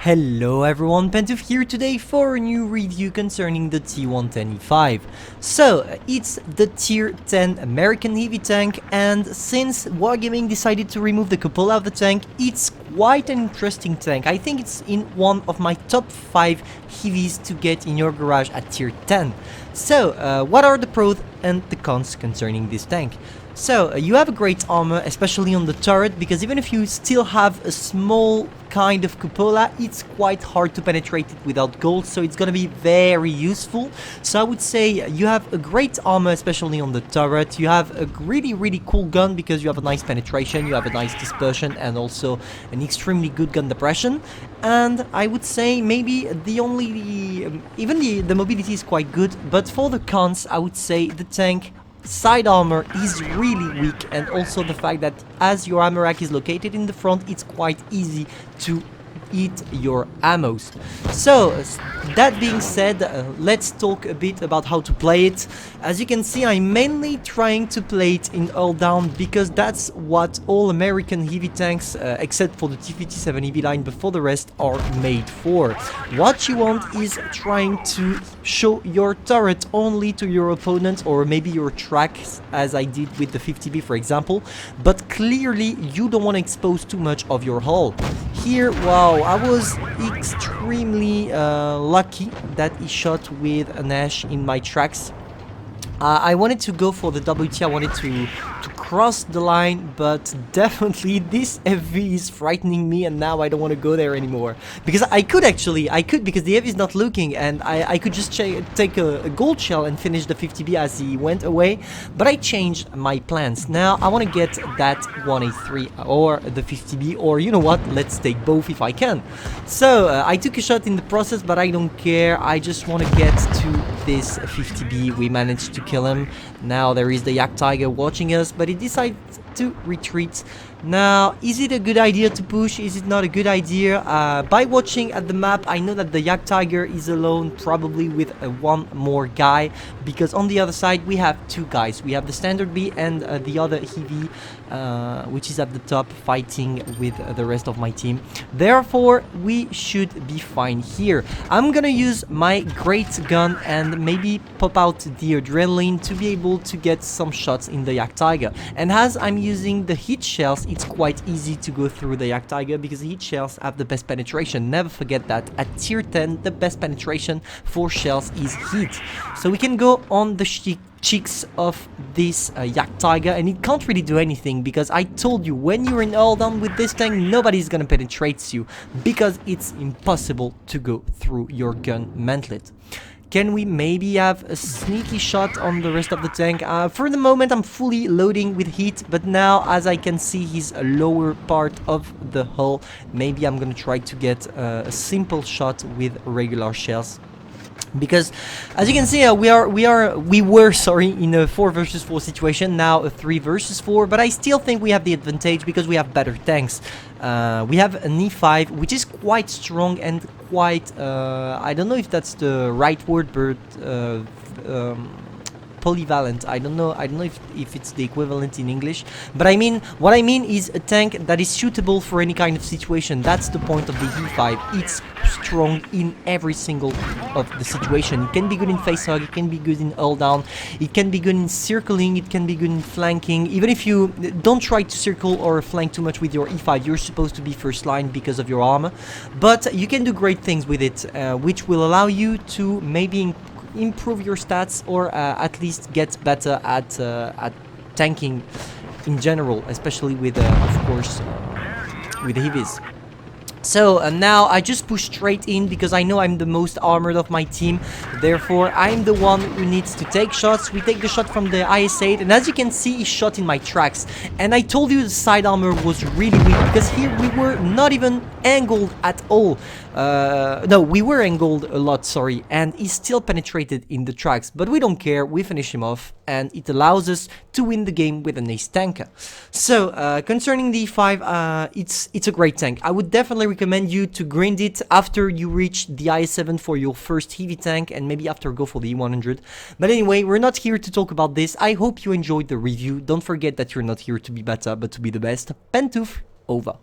Hello everyone, Pantoufleee here today for a new review concerning the T110E5. So, it's the tier 10 American heavy tank, and since Wargaming decided to remove the cupola of the tank, it's quite an interesting tank. I think it's in one of my top 5 heavies to get in your garage at tier 10. So, what are the pros and the cons concerning this tank? So, you have a great armor, especially on the turret, because even if you still have a small kind of cupola, it's quite hard to penetrate it without gold, so it's gonna be very useful. So I would say you have a great armor, especially on the turret. You have a really cool gun because you have a nice penetration, you have a nice dispersion, and also an extremely good gun depression. And I would say maybe the only, even the mobility is quite good, but for the cons, I would say the tank side armor is really weak, and also the fact that as your ammo rack is located in the front, it's quite easy to eat your ammos. So that being said, let's talk a bit about how to play it. As you can see, I'm mainly trying to play it in all down because that's what all American heavy tanks, except for the T-57 heavy line, but for the rest are made for. What you want is trying to show your turret only to your opponent, or maybe your tracks, as I did with the 50B for example, but clearly you don't want to expose too much of your hull. Here, wow, I was extremely lucky that he shot with an Ash in my tracks. I wanted to go for the WT, I wanted to cross the line, but definitely this FV is frightening me, and now I don't want to go there anymore. Because I could because the FV is not looking, and I could just take a gold shell and finish the 50B as he went away, but I changed my plans. Now I want to get that 1A3 or the 50B, or you know what, let's take both if I can. So I took a shot in the process, but I don't care, I just want to get to this 50B. We managed to kill him. Now there is the Yak Tiger watching us, but he decided to retreat. Now, is it a good idea to push? Is it not a good idea? By watching at the map, I know that the Yak Tiger is alone, probably with one more guy, because on the other side we have two guys. We have the standard B and the other heavy, which is at the top, fighting with the rest of my team. Therefore, we should be fine here. I'm gonna use my great gun and maybe pop out the adrenaline to be able to get some shots in the Yak Tiger. And as I'm using the heat shells, it's quite easy to go through the Yak Tiger because the heat shells have the best penetration. Never forget that at tier 10 the best penetration for shells is heat. So we can go on the cheeks of this Yak Tiger, and it can't really do anything because I told you, when you're in all down with this tank, nobody's gonna penetrate you because it's impossible to go through your gun mantlet. Can we maybe have a sneaky shot on the rest of the tank? For the moment I'm fully loading with heat, but now as I can see his lower part of the hull, maybe I'm gonna try to get a simple shot with regular shells. Because as you can see, we were in a 4 versus 4 situation, now a 3 versus 4, but I still think we have the advantage because we have better tanks. We have an E5 which is quite strong and quite I don't know if that's the right word, but polyvalent. I don't know if it's the equivalent in English, but I mean, what I mean is a tank that is suitable for any kind of situation. That's the point of the E5. It's strong in every single of the situation. It can be good in face hug, it can be good in hull down, it can be good in circling, it can be good in flanking. Even if you don't try to circle or flank too much with your E5, you're supposed to be first line because of your armor, but you can do great things with it, which will allow you to maybe improve your stats, or at least get better at tanking in general, especially with of course with the heavies. So now I just push straight in because I know I'm the most armored of my team. Therefore, I'm the one who needs to take shots. We take the shot from the IS-8, and as you can see, he shot in my tracks. And I told you the side armor was really weak because here we were not even angled at all. No, we were angled a lot, sorry, and he still penetrated in the tracks. But we don't care, we finish him off, and it allows us to win the game with an ace tanker. So, concerning the E5, it's a great tank. I would definitely recommend you to grind it after you reach the IS-7 for your first heavy tank, and maybe after go for the E100. But anyway, we're not here to talk about this. I hope you enjoyed the review. Don't forget that you're not here to be better, but to be the best. Pantoufleee, over.